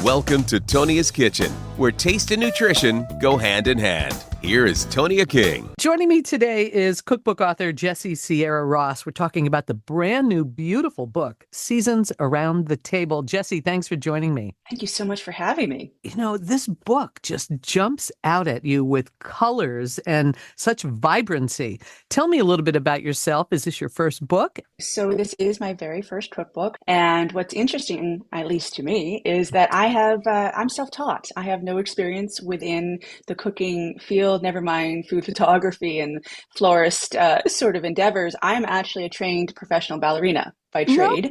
Welcome to Tonia's Kitchen, where taste and nutrition go hand in hand. Here is Tonia King. Joining me today is cookbook author Jessie-Sierra Ross. We're talking about the brand new, beautiful book, Seasons Around the Table. Jessie, thanks for joining me. Thank you so much for having me. You know, this book just jumps out at you with colors and such vibrancy. Tell me a little bit about yourself. Is this your first book? So this is my very first cookbook. And what's interesting, at least to me, is that I'm self-taught. I have no experience within the cooking field, never mind food photography and florist sort of endeavors. I'm actually a trained professional ballerina by trade. No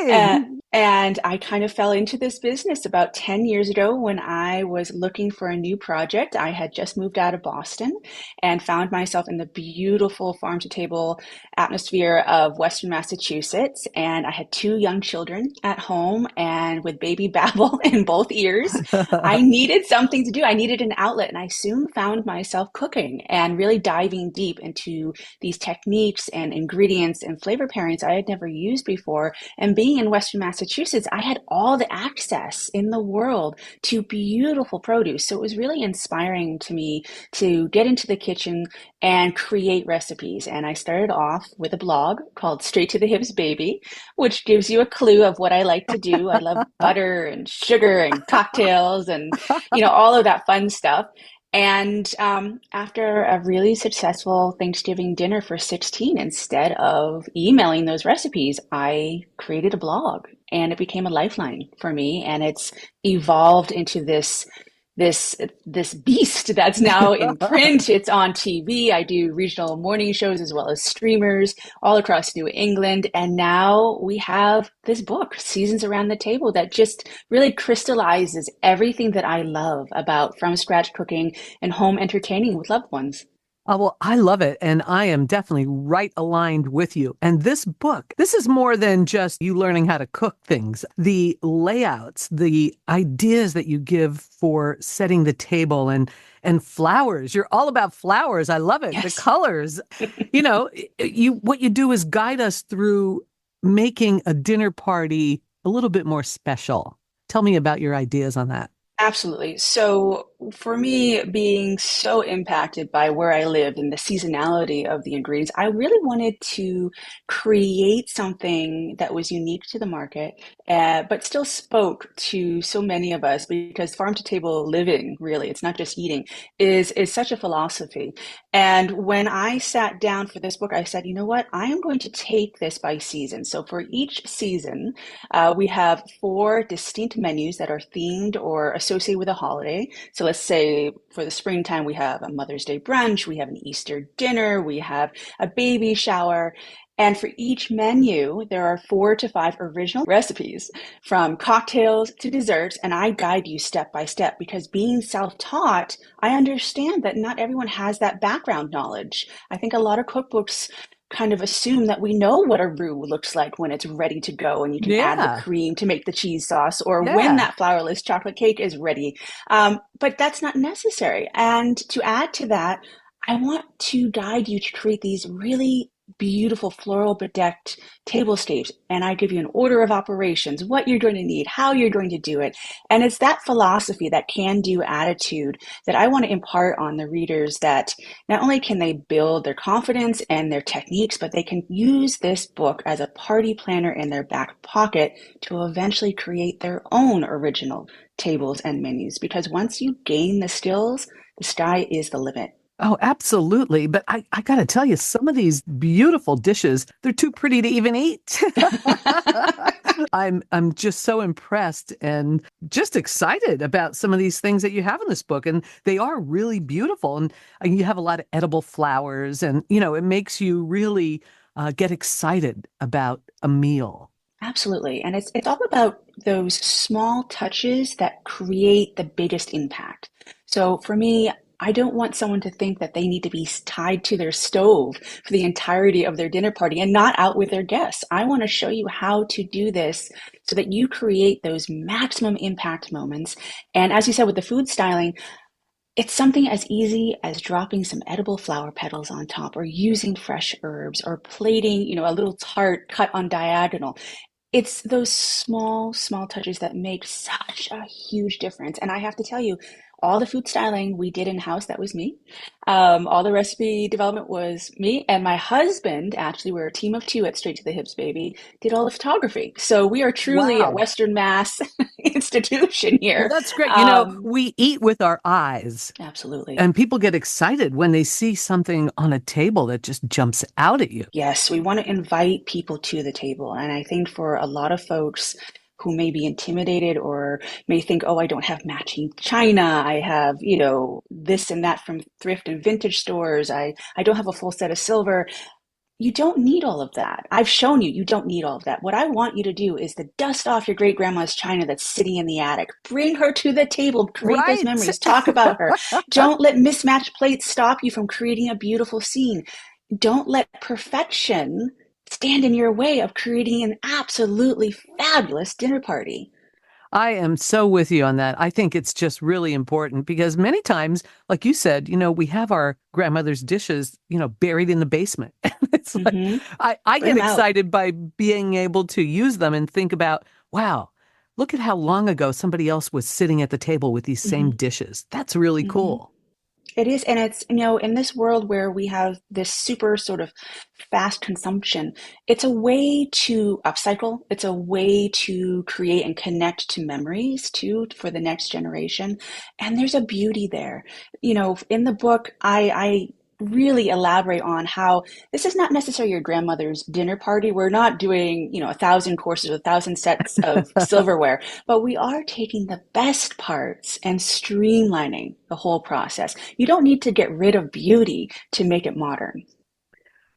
kidding. And I kind of fell into this business about 10 years ago when I was looking for a new project. I had just moved out of Boston and found myself in the beautiful farm-to-table atmosphere of Western Massachusetts. And I had two young children at home, and with baby babble in both ears, I needed something to do. I needed an outlet, and I soon found myself cooking and really diving deep into these techniques and ingredients and flavor pairings I had never used before. And being in Western Massachusetts, I had all the access in the world to beautiful produce. So it was really inspiring to me to get into the kitchen and create recipes. And I started off with a blog called Straight to the Hips Baby, which gives you a clue of what I like to do. I love butter and sugar and cocktails and, all of that fun stuff. And after a really successful Thanksgiving dinner for 16, instead of emailing those recipes, I created a blog, and it became a lifeline for me. And it's evolved into this beast that's now in print. It's on TV. I do regional morning shows as well as streamers all across New England. And now we have this book, Seasons Around the Table, that just really crystallizes everything that I love about from scratch cooking and home entertaining with loved ones. Oh, well, I love it. And I am definitely right aligned with you. And this book, this is more than just you learning how to cook things. The layouts, the ideas that you give for setting the table and flowers. You're all about flowers. I love it. Yes. The colors. What you do is guide us through making a dinner party a little bit more special. Tell me about your ideas on that. Absolutely. So for me, being so impacted by where I lived and the seasonality of the ingredients, I really wanted to create something that was unique to the market, but still spoke to so many of us, because farm to table living, really, it's not just eating, is such a philosophy. And when I sat down for this book, I said, you know what, I am going to take this by season. So for each season, we have 4 distinct menus that are themed or associated with a holiday. So let's say for the springtime, we have a Mother's Day brunch, we have an Easter dinner, we have a baby shower. And for each menu, there are 4 to 5 original recipes, from cocktails to desserts. And I guide you step by step, because being self-taught, I understand that not everyone has that background knowledge. I think a lot of cookbooks kind of assume that we know what a roux looks like when it's ready to go, and you can add the cream to make the cheese sauce, or when that flourless chocolate cake is ready. But that's not necessary. And to add to that, I want to guide you to create these really beautiful floral bedecked tablescapes, and I give you an order of operations, what you're going to need, how you're going to do it. And it's that philosophy, that can-do attitude, that I want to impart on the readers, that not only can they build their confidence and their techniques, but they can use this book as a party planner in their back pocket to eventually create their own original tables and menus. Because once you gain the skills, the sky is the limit. Oh, absolutely. But I got to tell you, some of these beautiful dishes, they're too pretty to even eat. I'm just so impressed and just excited about some of these things that you have in this book. And they are really beautiful. And you have a lot of edible flowers. And, it makes you really get excited about a meal. Absolutely. And it's all about those small touches that create the biggest impact. So for me, I don't want someone to think that they need to be tied to their stove for the entirety of their dinner party and not out with their guests. I want to show you how to do this so that you create those maximum impact moments. And as you said, with the food styling, it's something as easy as dropping some edible flower petals on top, or using fresh herbs, or plating, a little tart cut on diagonal. It's those small, small touches that make such a huge difference. And I have to tell you, all the food styling we did in house, that was me. All the recipe development was me. And my husband, actually, we're a team of two at Straight to the Hips, baby, did all the photography. So we are truly a Wow. Western Mass institution Well, here. that's great. Um, We eat with our eyes, Absolutely. and people get excited when they see something on a table that just jumps out at you. Yes, we want to invite people to the table. And I think for a lot of folks who may be intimidated or may think, oh, I don't have matching china. I have, this and that from thrift and vintage stores. I don't have a full set of silver. You don't need all of that. I've shown you, you don't need all of that. What I want you to do is to dust off your great grandma's china that's sitting in the attic. Bring her to the table, create those Right. memories, talk about her. Don't let mismatched plates stop you from creating a beautiful scene. Don't let perfection stand in your way of creating an absolutely fabulous dinner party. I am so with you on that. I think it's just really important because many times, like you said, we have our grandmother's dishes, buried in the basement. And it's like, Hmm. I Bring get them out. excited by being able to use them and think about, wow, look at how long ago somebody else was sitting at the table with these same Hmm. dishes. That's really Hmm. cool. It is, and it's, in this world where we have this super sort of fast consumption, it's a way to upcycle. It's a way to create and connect to memories too for the next generation. And there's a beauty there. In the book, I really elaborate on how this is not necessarily your grandmother's dinner party. We're not doing, 1,000 courses, 1,000 sets of silverware, but we are taking the best parts and streamlining the whole process. You don't need to get rid of beauty to make it modern.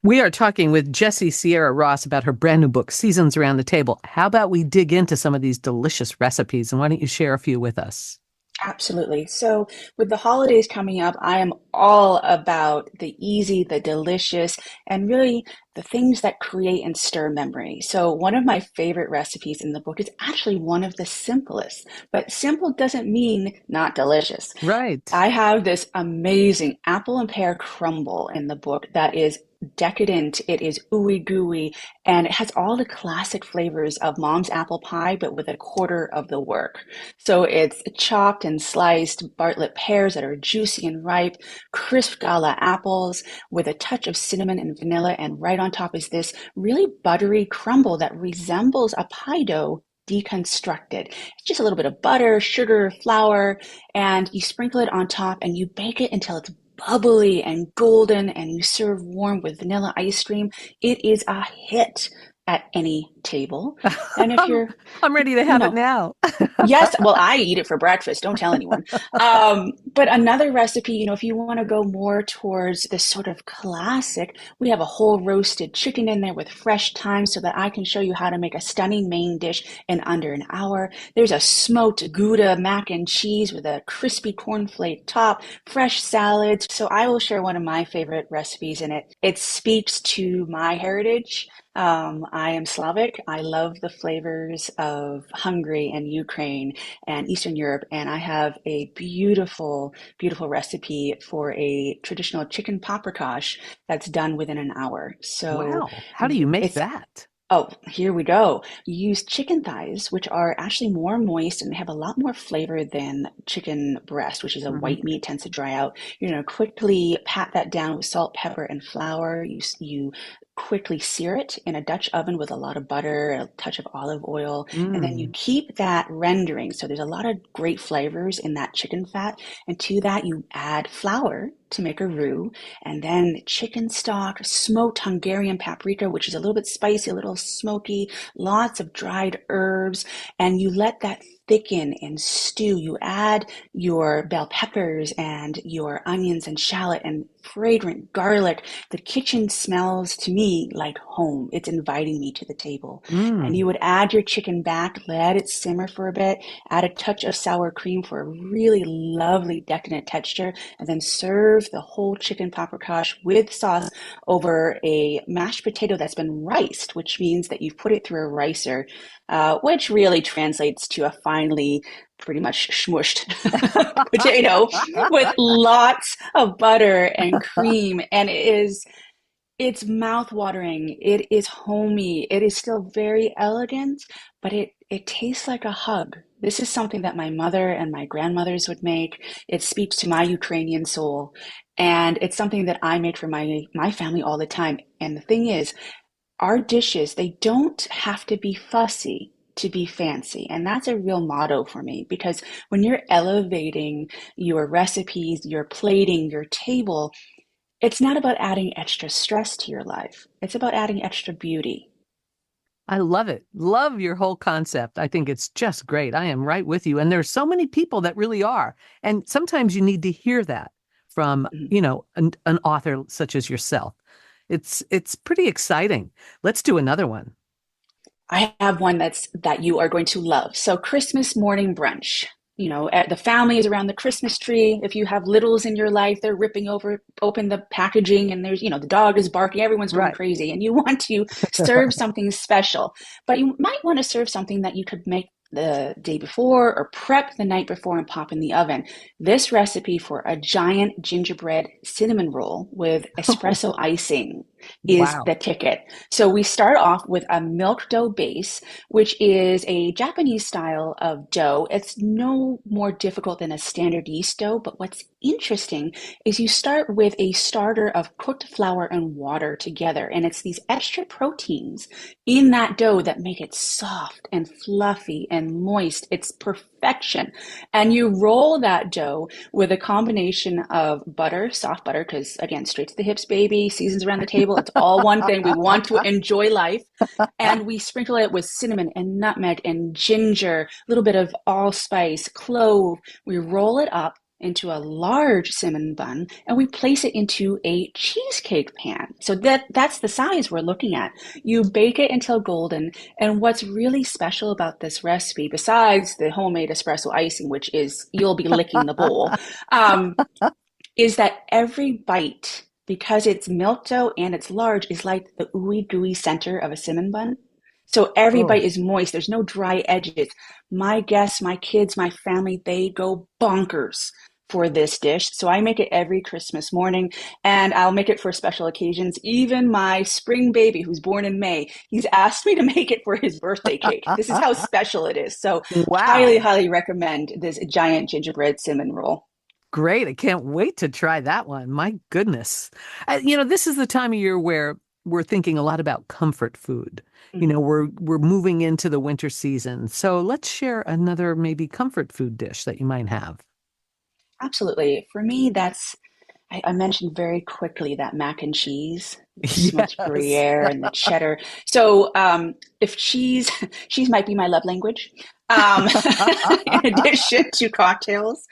We are talking with Jessie-Sierra Ross about her brand new book, Seasons Around the Table. How about we dig into some of these delicious recipes? And why don't you share a few with us? Absolutely. So, with the holidays coming up, I am all about the easy, the delicious, and really the things that create and stir memory. So, one of my favorite recipes in the book is actually one of the simplest, but simple doesn't mean not delicious. Right. I have this amazing apple and pear crumble in the book that is decadent. It is ooey gooey, and it has all the classic flavors of mom's apple pie, but with a quarter of the work. So it's chopped and sliced Bartlett pears that are juicy and ripe, crisp gala apples with a touch of cinnamon and vanilla, and right on top is this really buttery crumble that resembles a pie dough deconstructed. It's just a little bit of butter, sugar, flour, and you sprinkle it on top and you bake it until it's bubbly and golden and you serve warm with vanilla ice cream. It is a hit at any table. And if I'm, you're, I'm ready to you have it know, now. yes, well, I eat it for breakfast. Don't tell anyone. But another recipe, if you want to go more towards this sort of classic, we have a whole roasted chicken in there with fresh thyme so that I can show you how to make a stunning main dish in under an hour. There's a smoked Gouda mac and cheese with a crispy cornflake top, fresh salads. So I will share one of my favorite recipes in it. It speaks to my heritage. I am Slavic. I love the flavors of Hungary and Ukraine and Eastern Europe, and I have a beautiful, beautiful recipe for a traditional chicken paprikash that's done within an hour. So Wow. How do you make it's that? Oh, here we go. You use chicken thighs, which are actually more moist and they have a lot more flavor than chicken breast, which is a Mhm. white meat, tends to dry out. You're going to quickly pat that down with salt, pepper, and flour. You quickly sear it in a Dutch oven with a lot of butter, a touch of olive oil, and then you Mm. keep that rendering. So there's a lot of great flavors in that chicken fat. And to that, you add flour to make a roux, and then chicken stock, smoked Hungarian paprika, which is a little bit spicy, a little smoky, lots of dried herbs, and you let that thicken and stew. You add your bell peppers and your onions and shallot and fragrant garlic. The kitchen smells to me like home. It's inviting me to the table. And Mm. you would add your chicken back, let it simmer for a bit, add a touch of sour cream for a really lovely decadent texture, and then serve the whole chicken paprikash with sauce over a mashed potato that's been riced, which means that you've put it through a ricer, which really translates to a finely, pretty much smushed potato with lots of butter and cream. And It's mouth-watering. It is homey. It is still very elegant, but it tastes like a hug. This is something that my mother and my grandmothers would make. It speaks to my Ukrainian soul, and it's something that I make for my family all the time. And the thing is, our dishes, they don't have to be fussy to be fancy. And that's a real motto for me because when you're elevating your recipes, your plating, your table, it's not about adding extra stress to your life. It's about adding extra beauty. I love it. Love your whole concept. I think it's just great. I am right with you. And there's so many people that really are. And sometimes you need to hear that from, Mhm. an author such as yourself. It's pretty exciting. Let's do another one. I have one that you are going to love. So Christmas morning brunch. The family is around the Christmas tree. If you have littles in your life, they're ripping open the packaging and the dog is barking, everyone's going Right. crazy, and you want to serve something special. But you might want to serve something that you could make the day before or prep the night before and pop in the oven. This recipe for a giant gingerbread cinnamon roll with espresso icing is Wow. the ticket. So we start off with a milk dough base, which is a Japanese style of dough. It's no more difficult than a standard yeast dough, but what's interesting is you start with a starter of cooked flour and water together, and it's these extra proteins in that dough that make it soft and fluffy and moist. It's perfection. And you roll that dough with a combination of butter, soft butter, because again, straight to the hips, baby, seasons around the table. It's all one thing. We want to enjoy life. And we sprinkle it with cinnamon and nutmeg and ginger, a little bit of allspice, clove. We roll it up into a large cinnamon bun and we place it into a cheesecake pan. So that's the size we're looking at. You bake it until golden. And what's really special about this recipe, besides the homemade espresso icing, which is you'll be licking the bowl, um, is that every bite, because it's milk dough and it's large, is like the ooey gooey center of a cinnamon bun. So every Oh, bite is moist. There's no dry edges. My guests, my kids, my family, they go bonkers for this dish. So I make it every Christmas morning and I'll make it for special occasions. Even my spring baby, who's born in May, he's asked me to make it for his birthday cake. This is how special it is. So highly, wow. highly recommend this giant gingerbread cinnamon roll. Great. I can't wait to try that one. My goodness. This is the time of year where we're thinking a lot about comfort food. Mhm. We're moving into the winter season. So let's share another maybe comfort food dish that you might have. Absolutely. For me, I mentioned very quickly that mac and cheese, the smoked Yes. Gruyere and the cheddar. So if cheese might be my love language, in addition to cocktails.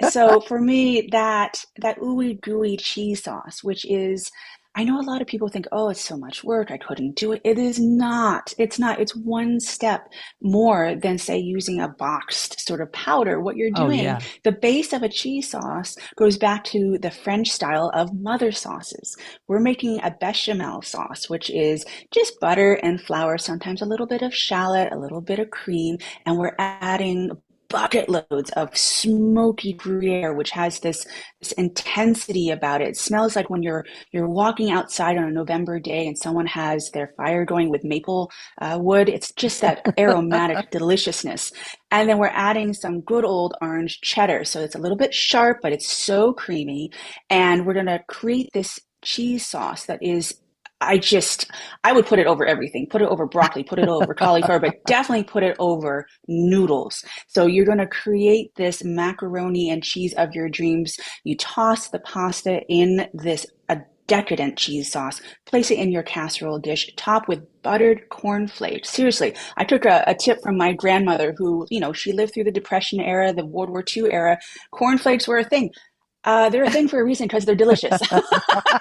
So for me, that ooey gooey cheese sauce, which is, I know a lot of people think, oh, it's so much work, I couldn't do it. It is not. It's not. It's one step more than, say, using a boxed sort of powder. What you're Oh, doing, yeah. the base of a cheese sauce goes back to the French style of mother sauces. We're making a bechamel sauce, which is just butter and flour, sometimes a little bit of shallot, a little bit of cream, and we're adding bucket loads of smoky Gruyere, which has this intensity about it. It smells like when you're walking outside on a November day and someone has their fire going with maple wood. It's just that aromatic deliciousness. And then we're adding some good old orange cheddar. So it's a little bit sharp, but it's so creamy. And we're going to create this cheese sauce that is I would put it over everything. Put it over broccoli, put it over cauliflower, but definitely put it over noodles. So you're going to create this macaroni and cheese of your dreams. You toss the pasta in this a decadent cheese sauce, place it in your casserole dish, top with buttered cornflakes. Seriously, I took a tip from my grandmother who, she lived through the Depression era, the World War II era. Cornflakes were a thing. They're a thing for a reason because they're delicious.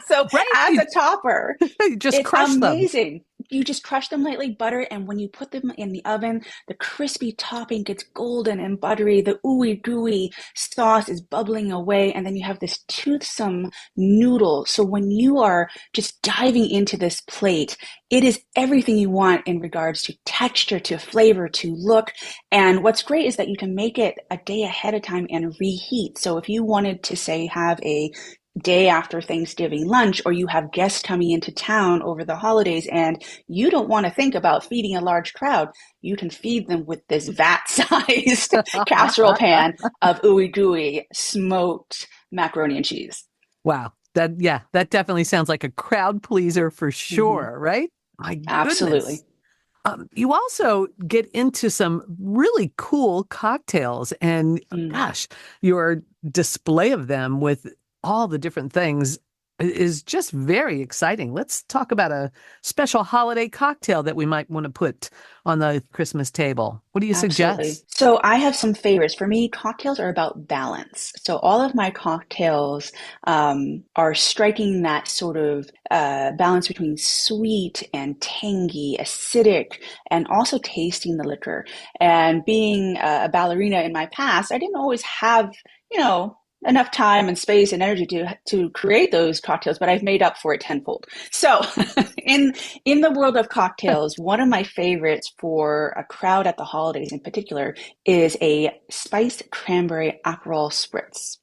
So Right. as You, a topper, you just it's crush them. amazing. You just crush them lightly, butter, and when you put them in the oven, the crispy topping gets golden and buttery. The ooey gooey sauce is bubbling away, and then you have this toothsome noodle. So when you are just diving into this plate, it is everything you want in regards to texture, to flavor, to look. And what's great is that you can make it a day ahead of time and reheat. So if you wanted to, say, have a day after Thanksgiving lunch, or you have guests coming into town over the holidays and you don't want to think about feeding a large crowd, you can feed them with this vat-sized casserole pan of ooey gooey smoked macaroni and cheese. Wow. That definitely sounds like a crowd pleaser for sure, right? My goodness. Absolutely. You also get into some really cool cocktails, and gosh, your display of them with all the different things is just very exciting. Let's talk about a special holiday cocktail that we might want to put on the Christmas table. What do you suggest? So I have some favorites. For me, cocktails are about balance. So all of my cocktails are striking that sort of balance between sweet and tangy, acidic, and also tasting the liquor. And being a ballerina in my past, I didn't always have, enough time and space and energy to create those cocktails, but I've made up for it tenfold. So in the world of cocktails, one of my favorites for a crowd at the holidays in particular is a spiced cranberry Aperol spritz.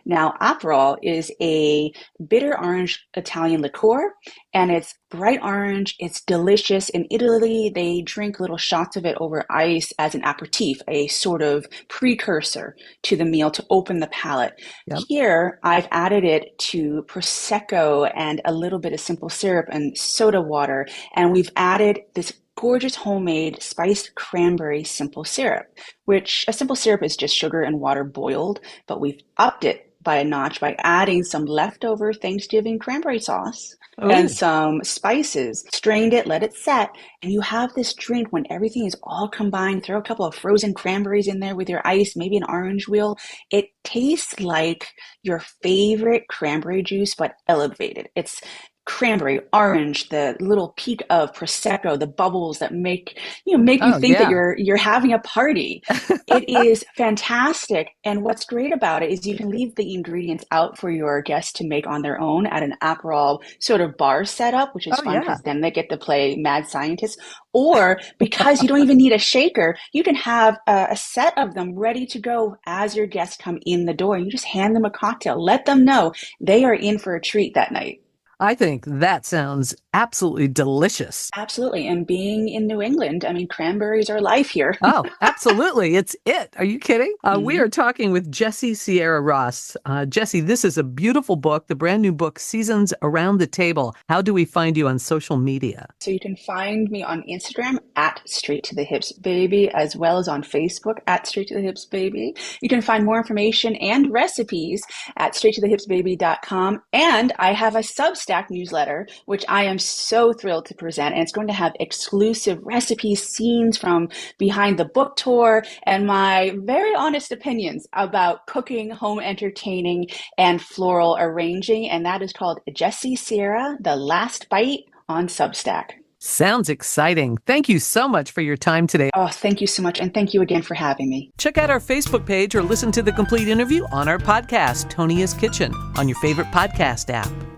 Now, Aperol is a bitter orange Italian liqueur, and it's bright orange. It's delicious. In Italy, they drink little shots of it over ice as an aperitif, a sort of precursor to the meal to open the palate. Yep. Here, I've added it to Prosecco and a little bit of simple syrup and soda water, and we've added this gorgeous homemade spiced cranberry simple syrup, which a simple syrup is just sugar and water boiled, but we've upped it by a notch by adding some leftover Thanksgiving cranberry sauce and some spices, strained it, let it set, and you have this drink when everything is all combined. Throw a couple of frozen cranberries in there with your ice, maybe an orange wheel. It tastes like your favorite cranberry juice, but elevated. It's cranberry, orange, the little peak of Prosecco, the bubbles that make you think that you're having a party. It is fantastic. And what's great about it is you can leave the ingredients out for your guests to make on their own at an Aperol sort of bar setup, which is fun because then they get to play mad scientist. Or because you don't even need a shaker, you can have a set of them ready to go as your guests come in the door. You just hand them a cocktail. Let them know they are in for a treat that night. I think that sounds absolutely delicious. Absolutely. And being in New England, I mean, cranberries are life here. Oh, absolutely. It's it. Are you kidding? We are talking with Jessie-Sierra Ross. Jessie, this is a beautiful book, the brand new book, Seasons Around the Table. How do we find you on social media? So you can find me on Instagram at Straight to the Hips Baby, as well as on Facebook at Straight to the Hips Baby. You can find more information and recipes at straighttothe-hipsbaby.com. And I have a Substack newsletter, which I am so thrilled to present. And it's going to have exclusive recipes, scenes from behind the book tour, and my very honest opinions about cooking, home entertaining, and floral arranging. And that is called Jessie-Sierra, The Last Bite on Substack. Sounds exciting. Thank you so much for your time today. Oh, thank you so much. And thank you again for having me. Check out our Facebook page or listen to the complete interview on our podcast, Tonia's Kitchen, on your favorite podcast app.